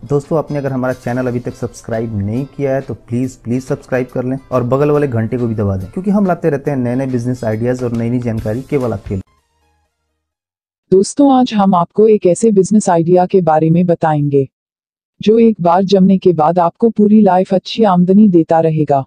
दोस्तों आपने अगर हमारा चैनल अभी तक सब्सक्राइब नहीं किया है तो प्लीज सब्सक्राइब कर लें और बगल वाले घंटे को भी दबा दें, क्योंकि हम लाते रहते हैं नए नए बिजनेस आइडियाज और नई नई जानकारी केवल आपके लिए। दोस्तों आज हम आपको एक ऐसे बिजनेस आइडिया के बारे में बताएंगे जो एक बार जमने के बाद आपको पूरी लाइफ अच्छी आमदनी देता रहेगा।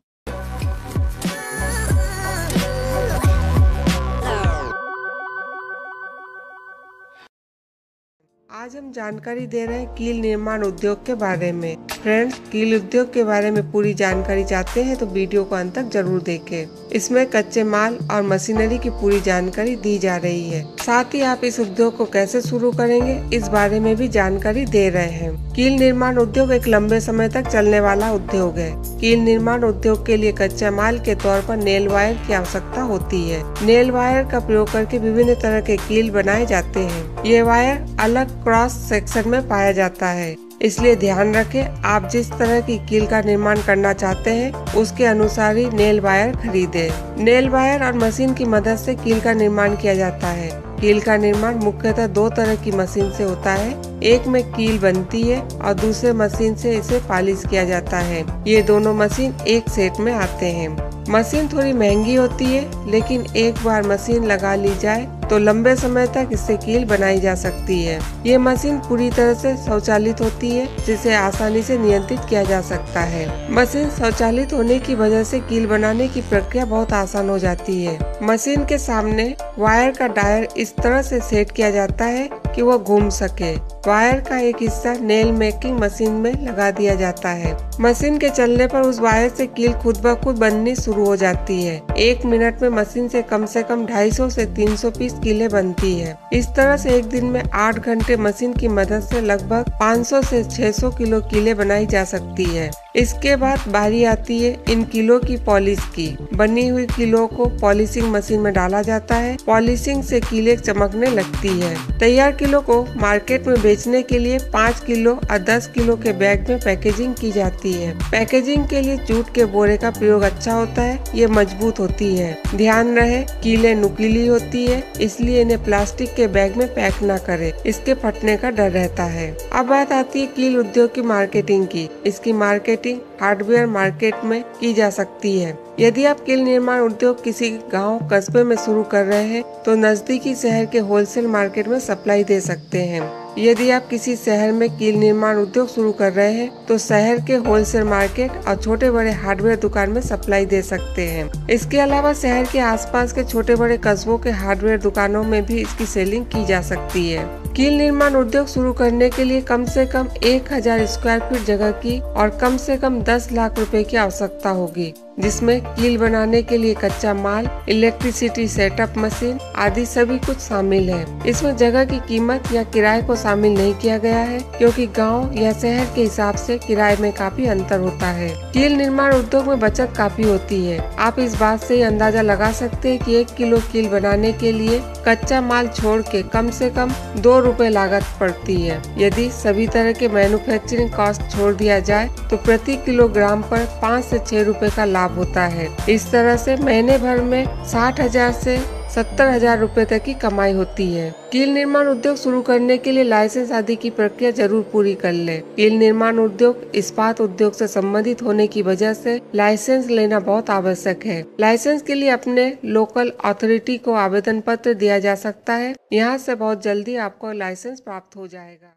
आज हम जानकारी दे रहे हैं कील निर्माण उद्योग के बारे में। फ्रेंड्स, कील उद्योग के बारे में पूरी जानकारी चाहते हैं तो वीडियो को अंत तक जरूर देखें। इसमें कच्चे माल और मशीनरी की पूरी जानकारी दी जा रही है। साथ ही आप इस उद्योग को कैसे शुरू करेंगे इस बारे में भी जानकारी दे रहे हैं। कील निर्माण उद्योग एक लंबे समय तक चलने वाला उद्योग है। कील निर्माण उद्योग के लिए कच्चा माल के तौर पर नेल वायर की आवश्यकता होती है। नेल वायर का प्रयोग करके विभिन्न तरह के कील बनाए जाते हैं। ये वायर अलग क्रॉस सेक्शन में पाया जाता है, इसलिए ध्यान रखें आप जिस तरह की कील का निर्माण करना चाहते हैं उसके अनुसार ही नेल वायर खरीदें। नेल वायर और मशीन की मदद से कील का निर्माण किया जाता है। कील का निर्माण मुख्यतः दो तरह की मशीन से होता है। एक में कील बनती है और दूसरे मशीन से इसे पॉलिश किया जाता है। ये दोनों मशीन एक सेट में आते हैं। मशीन थोड़ी महंगी होती है, लेकिन एक बार मशीन लगा ली जाए तो लंबे समय तक इससे कील बनाई जा सकती है। ये मशीन पूरी तरह से स्वचालित होती है, जिसे आसानी से नियंत्रित किया जा सकता है। मशीन स्वचालित होने की वजह से कील बनाने की प्रक्रिया बहुत आसान हो जाती है। मशीन के सामने वायर का डायल इस तरह से सेट किया जाता है कि वह घूम सके। वायर का एक हिस्सा नेल मेकिंग मशीन में लगा दिया जाता है। मशीन के चलने पर उस वायर से कील खुद ब खुद बननी शुरू हो जाती है। 1 मिनट में मशीन से कम 250 से 300 पीस कीलें बनती है। इस तरह से एक दिन में 8 घंटे मशीन की मदद से लगभग 500 से 600 किलो कीलें बनाई जा सकती है। इसके बाद बारी आती है इन कीलों की पॉलिश की। बनी हुई कीलों को पॉलिशिंग मशीन में डाला जाता है। पॉलिशिंग से कीलें चमकने लगती है। तैयार कीलों को मार्केट में बेचने के लिए 5 किलो और 10 किलो के बैग में पैकेजिंग की जाती है। पैकेजिंग के लिए जूट के बोरे का प्रयोग अच्छा होता है। ये मजबूत होती है। ध्यान रहे कीलें नुकीली होती है, इसलिए इन्हें प्लास्टिक के बैग में पैक न करें, इसके फटने का डर रहता है। अब बात आती है कील उद्योग की मार्केटिंग की। इसकी मार्केटिंग हार्डवेयर मार्केट में की जा सकती है। यदि आप कील निर्माण उद्योग किसी गांव कस्बे में शुरू कर रहे हैं तो नजदीकी शहर के होलसेल मार्केट में सप्लाई दे सकते हैं। यदि आप किसी शहर में कील निर्माण उद्योग शुरू कर रहे हैं तो शहर के होलसेल मार्केट और छोटे बड़े हार्डवेयर दुकान में सप्लाई दे सकते हैं। इसके अलावा शहर के आसपास के छोटे बड़े कस्बों के हार्डवेयर दुकानों में भी इसकी सेलिंग की जा सकती है। कील निर्माण उद्योग शुरू करने के लिए कम से कम 1000 स्क्वायर फीट जगह की और कम से कम 10 लाख रुपए की आवश्यकता होगी, जिसमें कील बनाने के लिए कच्चा माल, इलेक्ट्रिसिटी सेटअप मशीन आदि सभी कुछ शामिल है। इसमें जगह की कीमत या किराए को शामिल नहीं किया गया है, क्योंकि गांव या शहर के हिसाब से किराए में काफी अंतर होता है। कील निर्माण उद्योग में बचत काफी होती है। आप इस बात से अंदाजा लगा सकते हैं कि 1 किलो कील बनाने के लिए कच्चा माल छोड़ के कम से कम 2 रुपए लागत पड़ती है। यदि सभी तरह के मैन्युफैक्चरिंग कॉस्ट छोड़ दिया जाए तो प्रति किलोग्राम पर 5 से 6 रुपए का लाभ होता है। इस तरह से महीने भर में 60,000 से 70,000 रुपए तक की कमाई होती है। कील निर्माण उद्योग शुरू करने के लिए लाइसेंस आदि की प्रक्रिया जरूर पूरी कर ले। कील निर्माण उद्योग इस्पात उद्योग से संबंधित होने की वजह से लाइसेंस लेना बहुत आवश्यक है। लाइसेंस के लिए अपने लोकल अथॉरिटी को आवेदन पत्र दिया जा सकता है। यहाँ से बहुत जल्दी आपको लाइसेंस प्राप्त हो जाएगा।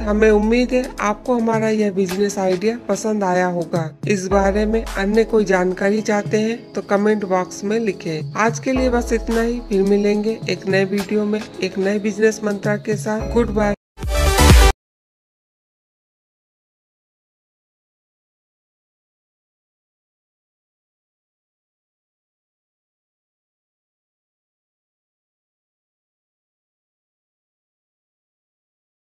हमें उम्मीद है आपको हमारा यह बिजनेस आइडिया पसंद आया होगा। इस बारे में अन्य कोई जानकारी चाहते हैं तो कमेंट बॉक्स में लिखें। आज के लिए बस इतना ही। फिर मिलेंगे एक नए वीडियो में एक नए बिजनेस मंत्र के साथ। Good bye.